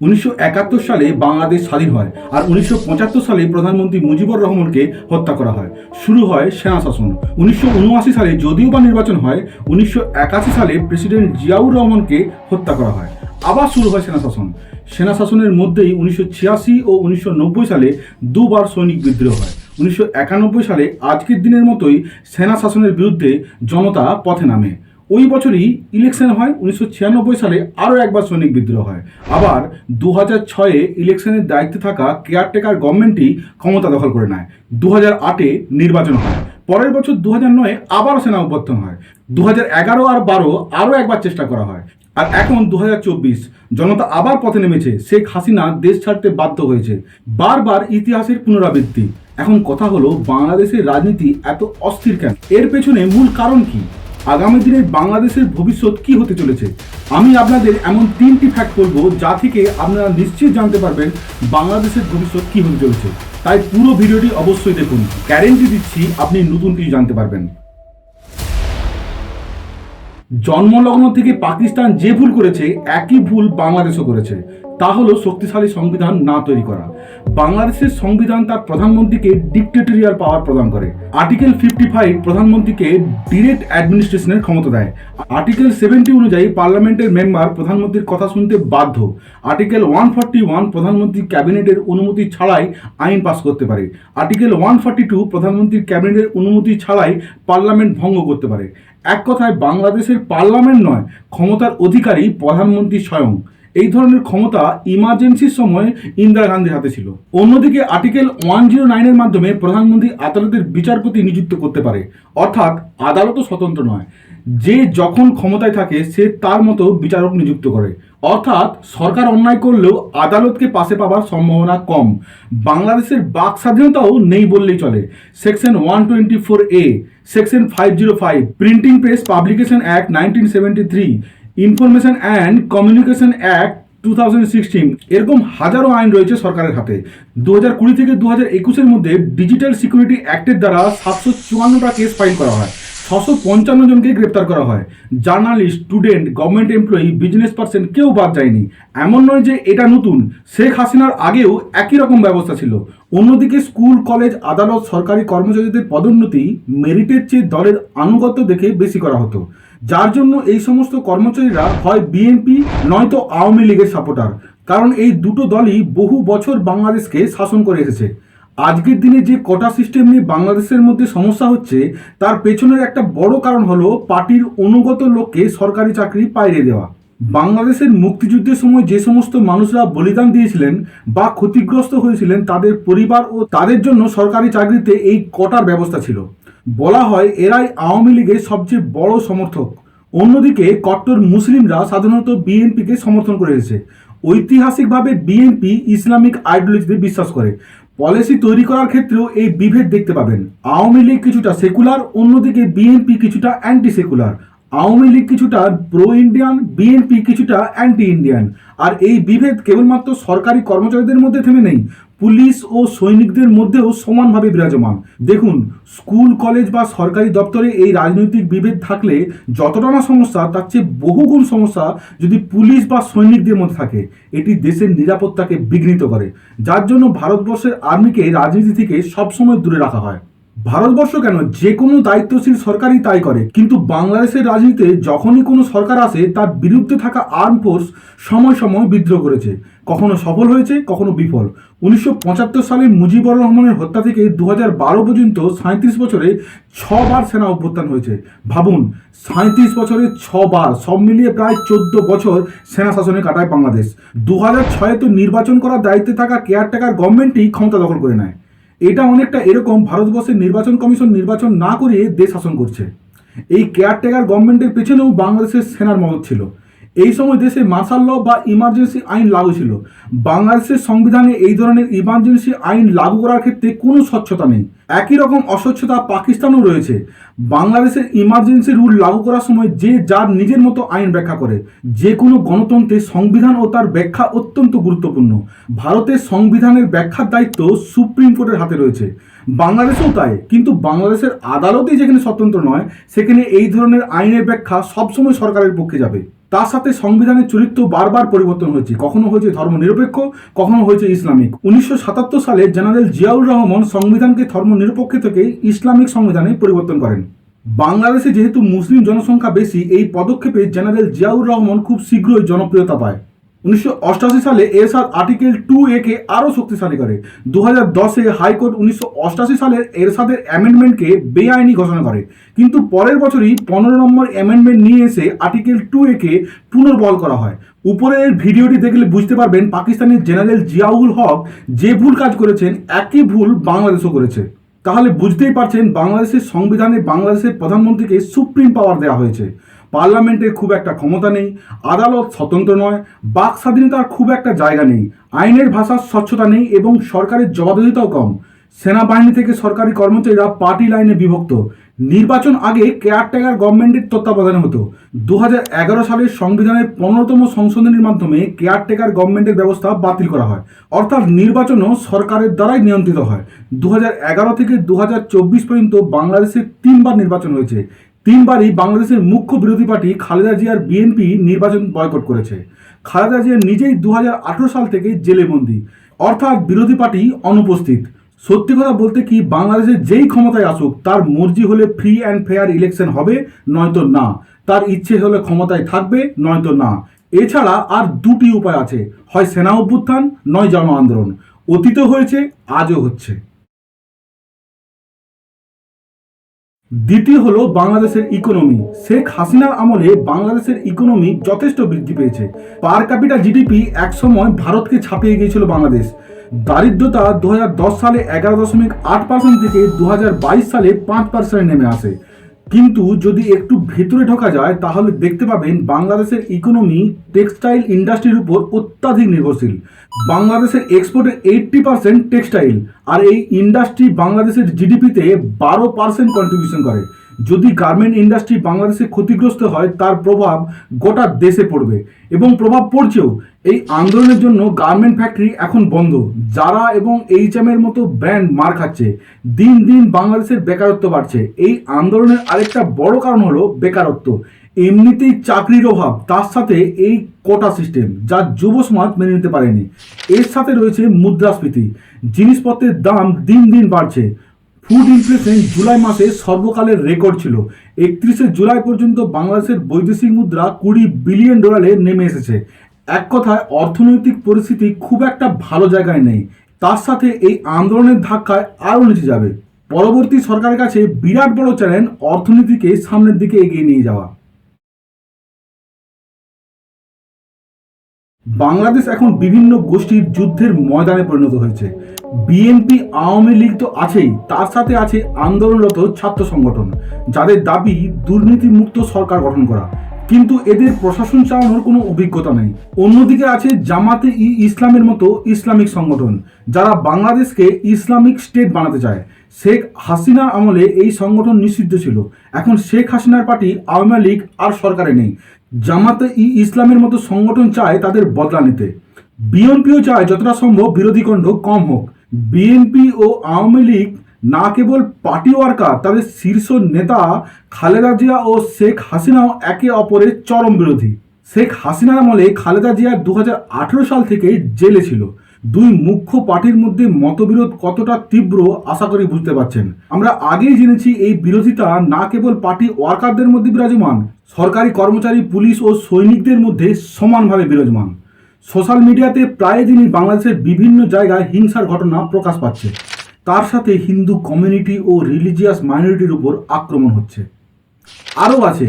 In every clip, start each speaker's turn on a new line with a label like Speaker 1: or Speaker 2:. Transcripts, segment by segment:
Speaker 1: 1971 সালে বাংলাদেশ স্বাধীন হয় আর 1975 সালে প্রধানমন্ত্রী মুজিবুর রহমানকে হত্যা করা হয়। শুরু হয় সেনা শাসন। 1979 সালে যদিও বা নির্বাচন হয়, 1981 সালে প্রেসিডেন্ট জিয়াউর রহমানকে হত্যা করা হয়। আবার শুরু হয় সেনা শাসন। সেনা শাসনের মধ্যেই 1986 ও 1990 সালে দুবার সৈনিক বিদ্রোহ হয়। 1991 সালে আজকের দিনের মতোই সেনা শাসনের বিরুদ্ধে জনতা পথে নামে। ওই বছরই ইলেকশন হয়। 1996 সালে আরও একবার সৈনিক বিদ্রোহ হয়। আবার 2006-এ ইলেকশনের দায়িত্বে থাকা কেয়ারটেকার গভর্নমেন্টই ক্ষমতা দখল করে নেয়। 2008-এ নির্বাচন হয়। পরের বছর 2009-এ আবারও সেনা অভ্যর্থন হয়। 2011 আর 12 আরও একবার চেষ্টা করা হয়। আর এখন 2024 জনতা আবার পথে নেমেছে। শেখ হাসিনা দেশ ছাড়তে বাধ্য হয়েছে। বারবার ইতিহাসের পুনরাবৃত্তি। এখন কথা হলো, বাংলাদেশের রাজনীতি এত অস্থির কেন? এর পেছনে মূল কারণ কি? আগামী দিনে বাংলাদেশের ভবিষ্যৎ কি হতে চলেছে? আমি আপনাদের এমন 3টি ফ্যাক্ট বলবো যা থেকে আপনারা নিশ্চিত জানতে পারবেন বাংলাদেশের ভবিষ্যৎ কি হতে চলেছে। তাই পুরো ভিডিওটি অবশ্যই দেখুন। গ্যারেন্টি দিচ্ছি আপনি নতুন কিছু জানতে পারবেন। জন্মলগ্ন থেকে পাকিস্তান যে ভুল করেছে, একই ভুল বাংলাদেশও করেছে। তা হলো শক্তিশালী সংবিধান না তৈরি করা। বাংলাদেশের সংবিধান তার প্রধানমন্ত্রীকে ডিক্টেটরিয়াল পাওয়ার প্রদান করে। আর্টিকেল 55 প্রধানমন্ত্রীকে ডিরেক্ট অ্যাডমিনিস্ট্রেশনের ক্ষমতা দেয়। আর্টিকেল 70 অনুযায়ী পার্লামেন্টের মেম্বার প্রধানমন্ত্রীর কথা শুনতে বাধ্য। আর্টিকেল 141 প্রধানমন্ত্রী ক্যাবিনেটের অনুমতি ছাড়াই আইন পাস করতে পারে। আর্টিকেল 142 প্রধানমন্ত্রীর ক্যাবিনেটের অনুমতি ছাড়াই পার্লামেন্ট ভঙ্গ করতে পারে। এক কথায় বাংলাদেশের পার্লামেন্ট নয়, ক্ষমতার অধিকারী প্রধানমন্ত্রী স্বয়ং। এই ধরনের ক্ষমতা ইমার্জেন্সির সময় ইন্দিরা গান্ধীর হাতে ছিল। অন্যদিকে আর্টিকেল 109-এর মাধ্যমে প্রধানমন্ত্রী আদালতের বিচারপতি নিযুক্ত করতে পারে। অর্থাৎ আদালতও স্বতন্ত্র নয়, যে যখন ক্ষমতায় থাকে সে তার মতো বিচারক নিযুক্ত করে। অর্থাৎ সরকার অন্যায় করলেও আদালতকে পাশে পাওয়ার সম্ভাবনা কম। বাংলাদেশের বাক স্বাধীনতাও নেই বললেই চলে। Section 124A, section 505, printing press publication act 1973, information and communication act 2016, এরকম হাজারো আইন রয়েছে সরকারের হাতে। 2020 থেকে 2021-এর মধ্যে ডিজিটাল সিকিউরিটি অ্যাক্টের দ্বারা 754টা কেস ফাইল করা হয়। 655 জনকে গ্রেপ্তার করা হয়। Journalist, student, government employee, business person কেউ বাদ যায়নি। এমন নয় যে এটা নতুন, শেখ হাসিনার আগেও একই রকম ব্যবস্থা ছিল। অন্যদিকে স্কুল, কলেজ, আদালত, সরকারি কর্মচারীদের পদোন্নতি মেরিটের চেয়ে দলের আনুগত্য দেখে বেশি করা হতো, যার জন্য এই সমস্ত কর্মচারীরা হয় বিএনপি নয়তো আওয়ামী লীগের সাপোর্টার। কারণ এই দুটো দলই বহু বছর বাংলাদেশকে শাসন করে এসেছে। আজকের দিনে যে কোটা সিস্টেম নিয়ে বাংলাদেশের মধ্যে সমস্যা হচ্ছে, তার পেছনের একটা বড় কারণ হলো পার্টির অনুগত লোককে সরকারি চাকরি পাইয়ে দেওয়া। বাংলাদেশের মুক্তিযুদ্ধের সময় যে সমস্ত মানুষরা বলিদান দিয়েছিলেন বা ক্ষতিগ্রস্ত হয়েছিলেন, তাদের পরিবার ও তাদের জন্য সরকারি চাকরিতে এই কোটার ব্যবস্থা ছিল। বলা হয় এরাই আওয়ামী লীগের সবচেয়ে বড় সমর্থক। অন্যদিকে কট্টর মুসলিমরা সাধারণত বিএনপিকে সমর্থন করে এসেছে। ঐতিহাসিকভাবে বিএনপি ইসলামিক আইডিওলজিতে বিশ্বাস করে। পলিসি তৈরি করার ক্ষেত্রেও এই বিভেদ দেখতে পাবেন। আওয়ামী লীগ কিছুটা সেকুলার, অন্যদিকে বিএনপি কিছুটা অ্যান্টি সেকুলার। আওয়ামী লীগ কিছুটা প্রো ইন্ডিয়ান, বিএনপি কিছুটা অ্যান্টি ইন্ডিয়ান। আর এই বিভেদ কেবলমাত্র সরকারি কর্মচারীদের মধ্যে থেমে নেই, পুলিশ ও সৈনিকদের মধ্যেও সমানভাবে বিরাজমান। দেখুন, স্কুল, কলেজ বা সরকারি দপ্তরে এই রাজনৈতিক বিভেদ থাকলে যতটা না সমস্যা, তার চেয়ে বহুগুণ সমস্যা যদি পুলিশ বা সৈনিকদের মধ্যে থাকে। এটি দেশের নিরাপত্তাকে বিঘ্নিত করে, যার জন্য ভারতবর্ষের আর্মিকে রাজনীতি থেকে সবসময় দূরে রাখা হয়। ভারতবর্ষ কেন, যে কোনো দায়িত্বশীল সরকারই তাই করে। কিন্তু বাংলাদেশের রাজনীতিতে যখনই কোনো সরকার আসে, তার বিরুদ্ধে থাকা আর্ম ফোর্স সময় সময় বিদ্রোহ করেছে। কখনো সফল হয়েছে, কখনো বিফল। 1975 সালে মুজিবুর রহমানের হত্যা থেকে 2012 পর্যন্ত 37 বছরে 6 বার সেনা অভ্যুত্থান হয়েছে। ভাবুন, 37 বছরে 6 বার, সব মিলিয়ে প্রায় 14 বছর সেনা শাসনে কাটায় বাংলাদেশ। 2006-এ তো নির্বাচন করার দায়িত্বে থাকা কেয়ারটেকার গভর্নমেন্টই ক্ষমতা দখল করে নেয়। এটা অনেকটা এরকম ভারতবর্ষের নির্বাচন কমিশন নির্বাচন না করিয়ে দেশ শাসন করছে। এই কেয়ারটেকার গভর্নমেন্টের পেছনেও বাংলাদেশের সেনার মদত ছিল। এই সময় দেশে মার্শাল ল বা ইমার্জেন্সি আইন লাগু ছিল। বাংলাদেশের সংবিধানে এই ধরনের ইমার্জেন্সি আইন লাগু করার ক্ষেত্রে কোনো স্বচ্ছতা নেই। একই রকম অস্বচ্ছতা পাকিস্তানেও রয়েছে। বাংলাদেশের ইমার্জেন্সি রুল লাগু করার সময় যে যার নিজের মতো আইন ব্যাখ্যা করে। যে কোনো গণতন্ত্রে সংবিধান ও তার ব্যাখ্যা অত্যন্ত গুরুত্বপূর্ণ। ভারতের সংবিধানের ব্যাখ্যার দায়িত্ব সুপ্রিম কোর্টের হাতে রয়েছে। বাংলাদেশেও তাই। কিন্তু বাংলাদেশের আদালতেই যেখানে স্বতন্ত্র নয়, সেখানে এই ধরনের আইনের ব্যাখ্যা সবসময় সরকারের পক্ষে যাবে। তার সাথে সংবিধানের চরিত্র বারবার পরিবর্তন হয়েছে, কখনো হয়েছে ধর্মনিরপেক্ষ, কখনো হয়েছে ইসলামিক। 1977 সালে জেনারেল জিয়াউর রহমান সংবিধানকে ধর্মনিরপেক্ষ থেকে ইসলামিক সংবিধানে পরিবর্তন করেন। বাংলাদেশে যেহেতু মুসলিম জনসংখ্যা বেশি, এই পদক্ষেপে জেনারেল জিয়াউর রহমান খুব শীঘ্রই জনপ্রিয়তা পায়। 1988 সালে এরশাদ আর্টিকেল 2A কে আরও শক্তিশালী করে। 2010-এ হাইকোর্ট 1988 সালের এরশাদের অ্যামেন্ডমেন্টকে বেআইনি ঘোষণা করে, কিন্তু পরের বছরই 15 নম্বর অ্যামেন্ডমেন্ট নিয়ে এসে আর্টিকেল 2A কে পুনর্বহাল করা হয়। উপরের ভিডিওটি দেখলে বুঝতে পারবেন পাকিস্তানের জেনারেল জিয়াউল হক যে ভুল কাজ করেছেন একই ভুল বাংলাদেশও করেছে। তাহলে বুঝতেই পারছেন বাংলাদেশের সংবিধানে বাংলাদেশের প্রধানমন্ত্রীকে সুপ্রিম পাওয়ার দেওয়া হয়েছে। পার্লামেন্টের খুব একটা ক্ষমতা নেই, আদালত স্বতন্ত্র নয়, বাক স্বাধীনতার খুব একটা জায়গা নেই, আইনের ভাষার স্বচ্ছতা নেই এবং সরকারের জবাবদিহিতাও কম। সেনাবাহিনী থেকে সরকারি কর্মচারীরা পার্টি লাইনে বিভক্ত। নির্বাচন আগে কেয়ারটেকার গভর্নমেন্টের তত্ত্বাবধানে হতো। 2011 সালের সংবিধানের 15তম সংশোধনীর মাধ্যমে কেয়ারটেকার গভর্নমেন্টের ব্যবস্থা বাতিল করা হয়, অর্থাৎ নির্বাচনও সরকারের দ্বারাই নিয়ন্ত্রিত হয়। 2011 থেকে 2024 পর্যন্ত বাংলাদেশে 3বার নির্বাচন হয়েছে। 3বারই বাংলাদেশের মুখ্য বিরোধী পার্টি খালেদা জিয়ার বিএনপি নির্বাচন বয়কট করেছে। খালেদা জিয়া নিজেই 2018 সাল থেকে জেলে বন্দী, অর্থাৎ বিরোধী পার্টি অনুপস্থিত। সত্যি কথা বলতে কি, বাংলাদেশে যেই ক্ষমতায় আসুক তার মর্জি হলে ফ্রি অ্যান্ড ফেয়ার ইলেকশন হবে, নয়তো না। তার ইচ্ছে হলে ক্ষমতায় থাকবে, নয়তো না। এছাড়া আর দুটি উপায় আছে, হয় সেনা অভ্যুত্থান, নয় জন আন্দোলন। অতীতও হয়েছে, আজও হচ্ছে। দ্বিতীয় হলো বাংলাদেশের ইকোনমি। শেখ হাসিনার আমলে বাংলাদেশের ইকোনমি যথেষ্ট বৃদ্ধি পেয়েছে। পার ক্যাপিটা জিডিপি একসময় ভারতকে ছাপিয়ে গিয়েছিল বাংলাদেশ। দারিদ্রতা 2010 সালে 11.8% থেকে 2022 সালে 5% নেমে আসে। কিন্তু যদি একটু ভেতরে ঢোকা যায় তাহলে দেখতে পাবেন বাংলাদেশের ইকোনমি টেক্সটাইল ইন্ডাস্ট্রির উপর অত্যাধিক নির্ভরশীল। বাংলাদেশের এক্সপোর্টের 80% টেক্সটাইল, আর এই ইন্ডাস্ট্রি বাংলাদেশের জিডিপিতে 12% কন্ট্রিবিউশন করে। যদি গার্মেন্ট ইন্ডাস্ট্রি বাংলাদেশে ক্ষতিগ্রস্ত হয় তার প্রভাব গোটা দেশে পড়বে, এবং প্রভাব পড়ছেও। এই আন্দোলনের জন্য গার্মেন্ট ফ্যাক্টরি এখন বন্ধ, জারা এবং এইচএমের মতো ব্র্যান্ড মার খাচ্ছে। দিন দিন বাংলাদেশের বেকারত্ব বাড়ছে। এই আন্দোলনের আরেকটা বড় কারণ হলো বেকারত্ব। এমনিতেই চাকরির অভাব, তার সাথে এই কোটা সিস্টেম যা যুব সমাজ মেনে নিতে পারেনি। এর সাথে রয়েছে মুদ্রাস্ফীতি, জিনিসপত্রের দাম দিন দিন বাড়ছে। ফুড ইনফ্লেশন জুলাই মাসে সর্বকালের রেকর্ড ছিল। 31শে জুলাই পর্যন্ত বাংলাদেশের বৈদেশিক মুদ্রা $20 বিলিয়ন নেমে এসেছে। এক কথায় অর্থনৈতিক পরিস্থিতি খুব একটা ভালো জায়গায় নেই। তার সাথে এই আন্দোলনের ধাক্কায় আরও নিচে যাবে। পরবর্তী সরকারের কাছে বিরাট বড় চ্যালেঞ্জ অর্থনীতিকে সামনের দিকে এগিয়ে নিয়ে যাওয়া। বাংলাদেশ এখন বিভিন্ন গোষ্ঠীর যুদ্ধের ময়দানে পরিণত হয়েছে। বিএনপি, আওয়ামী লীগ তো আছেই, তার সাথে আছে আন্দোলনরত ছাত্র সংগঠন, যাদের দাবি দুর্নীতিমুক্ত সরকার গঠন করা, কিন্তু এদের প্রশাসন চালানোর কোনো অভিজ্ঞতা নেই। অন্যদিকে আছে জামাতে ইসলামের মতো ইসলামিক সংগঠন, যারা বাংলাদেশকে ইসলামিক স্টেট বানাতে চায়। শেখ হাসিনার আমলে এই সংগঠন নিষিদ্ধ ছিল। এখন শেখ হাসিনার পার্টি আওয়ামী লীগ আর সরকারে নেই। জামাতে ইসলামের মতো সংগঠন চায় তাদের বদলা নিতে। বিএনপিও চায় যতটা সম্ভব বিরোধী কণ্ঠ কম হোক। বিএনপি ও আওয়ামী লীগ না কেবল পার্টি ওয়ার্কার, তাদের শীর্ষ নেতা খালেদা জিয়া ও শেখ হাসিনাও একে অপরের চরম বিরোধী। শেখ হাসিনার আমলে খালেদা জিয়া 2018 সাল থেকে জেলে ছিল। দুই মুখ্য পার্টির মধ্যে মতবিরোধ কতটা তীব্র আশা করি বুঝতে পারছেন। আমরা আগেই জেনেছি এই বিরোধিতা না কেবল পার্টি ওয়ার্কারদের মধ্যে বিরাজমান, সরকারি কর্মচারী, পুলিশ ও সৈনিকদের মধ্যে সমানভাবে বিরাজমান। সোশ্যাল মিডিয়াতে প্রায় দিনই বাংলাদেশের বিভিন্ন জায়গায় হিংসার ঘটনা প্রকাশ পাচ্ছে। তার সাথে হিন্দু কমিউনিটি ও রিলিজিয়াস মাইনরিটির উপর আক্রমণ হচ্ছে। আরও আছে,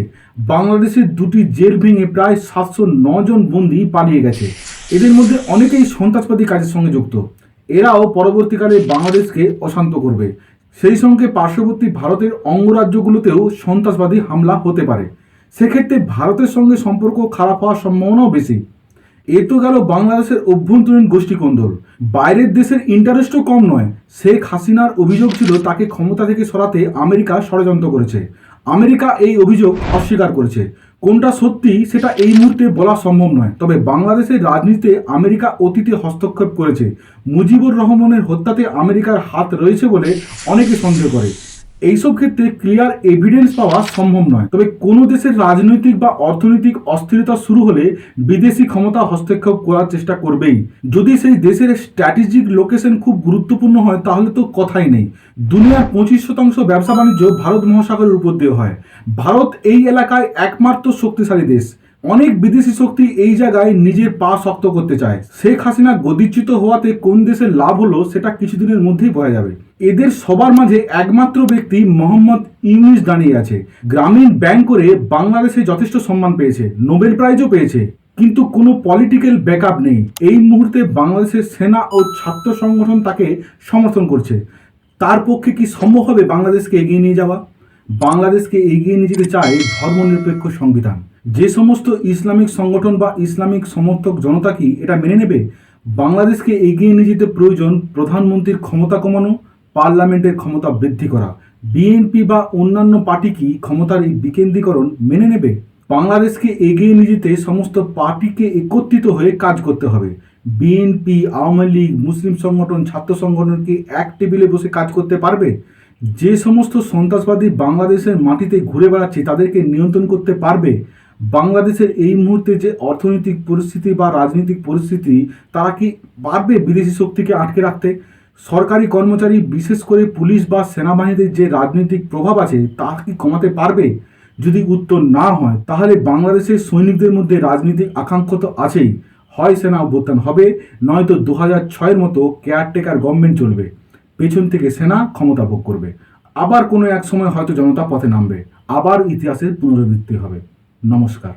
Speaker 1: বাংলাদেশের দুটি জেল ভেঙে প্রায় 709 জন বন্দী পালিয়ে গেছে। এদের মধ্যে অনেকেই সন্ত্রাসবাদী কাজের সঙ্গে যুক্ত। এরাও পরবর্তীকালে বাংলাদেশকে অশান্ত করবে। সেই সঙ্গে পার্শ্ববর্তী ভারতের অঙ্গরাজ্যগুলোতেও সন্ত্রাসবাদী হামলা হতে পারে। সেক্ষেত্রে ভারতের সঙ্গে সম্পর্ক খারাপ হওয়ার সম্ভাবনাও বেশি। এ তো গেল বাংলাদেশের অভ্যন্তরীণ গোষ্ঠীকন্দল। বাইরের দেশের ইন্টারেস্টও কম নয়। শেখ হাসিনার অভিযোগ ছিল তাকে ক্ষমতা থেকে সরাতে আমেরিকা ষড়যন্ত্র করেছে। আমেরিকা এই অভিযোগ অস্বীকার করেছে। কোনটা সত্যি সেটা এই মুহূর্তে বলা সম্ভব নয়, তবে বাংলাদেশের রাজনীতিতে আমেরিকা অতীতে হস্তক্ষেপ করেছে। মুজিবুর রহমানের হত্যাতে আমেরিকার হাত রয়েছে বলে অনেকে সন্দেহ করে। এইসব ক্ষেত্রে ক্লিয়ার এভিডেন্স পাওয়া সম্ভব নয়। তবে কোনো দেশের রাজনৈতিক বা অর্থনৈতিক অস্থিরতা শুরু হলে বিদেশি ক্ষমতা হস্তক্ষেপ করার চেষ্টা করবেই। যদি সেই দেশের স্ট্র্যাটেজিক লোকেশন খুব গুরুত্বপূর্ণ হয় তাহলে তো কথাই নেই। দুনিয়ার 25% ব্যবসা বাণিজ্য ভারত মহাসাগরের উপর দিয়ে হয়। ভারত এই এলাকায় একমাত্র শক্তিশালী দেশ। অনেক বিদেশি শক্তি এই জায়গায় নিজের পা শক্ত করতে চায়। শেখ হাসিনা গদিচ্যুত হওয়াতে কোন দেশের লাভ হলো সেটা কিছুদিনের মধ্যেই বোঝা যাবে। এদের সবার মাঝে একমাত্র ব্যক্তি মোহাম্মদ ইউনূস দাঁড়িয়ে আছে। গ্রামীণ ব্যাংক করে বাংলাদেশে যথেষ্ট সম্মান পেয়েছে, নোবেল প্রাইজও পেয়েছে, কিন্তু কোনো পলিটিক্যাল ব্যাকআপ নেই। এই মুহূর্তে বাংলাদেশের সেনা ও ছাত্র সংগঠন তাকে সমর্থন করছে। তার পক্ষে কি সম্ভব হবে বাংলাদেশকে এগিয়ে নিয়ে যাওয়া? বাংলাদেশকে এগিয়ে নিয়ে যেতে চায় ধর্মনিরপেক্ষ সংবিধান। যে সমস্ত ইসলামিক সংগঠন বা ইসলামিক সমর্থক জনতা কি এটা মেনে নেবে? বাংলাদেশকে এগিয়ে নিয়ে যেতে প্রয়োজন প্রধানমন্ত্রীর ক্ষমতা কমানো, পার্লামেন্টের ক্ষমতা বৃদ্ধি করা। বিএনপি বা অন্যান্য পার্টি কি ক্ষমতার এই বিকেন্দ্রীকরণ মেনে নেবে? বাংলাদেশকে এগিয়ে নিয়ে যেতে সমস্ত পার্টিকে একত্রিত হয়ে কাজ করতে হবে। বিএনপি, আওয়ামী লীগ, মুসলিম সংগঠন, ছাত্র সংগঠন কি এক টেবিলে বসে কাজ করতে পারবে? যে সমস্ত সন্ত্রাসবাদী বাংলাদেশের মাটিতে ঘুরে বেড়াচ্ছে তাদেরকে নিয়ন্ত্রণ করতে পারবে? বাংলাদেশের এই মুহূর্তে যে অর্থনৈতিক পরিস্থিতি বা রাজনৈতিক পরিস্থিতি, তারা কি পারবে বিদেশি শক্তিকে আটকে রাখতে? সরকারি কর্মচারী, বিশেষ করে পুলিশ বা সেনাবাহিনীর যে রাজনৈতিক প্রভাব আছে তা কি কমাতে পারবে? যদি উত্তর না হয় তাহলে বাংলাদেশের সৈনিকদের মধ্যে রাজনৈতিক আকাঙ্ক্ষা তো আছেই। হয় সেনা অভ্যুত্থান হবে, নয়তো 2006-এর মতো কেয়ারটেকার গভর্নমেন্ট চলবে, পেছন থেকে সেনা ক্ষমতা ভোগ করবে। আবার কোনো এক সময় হয়তো জনতা পথে নামবে, আবার ইতিহাসের পুনরাবৃত্তি হবে। নমস্কার।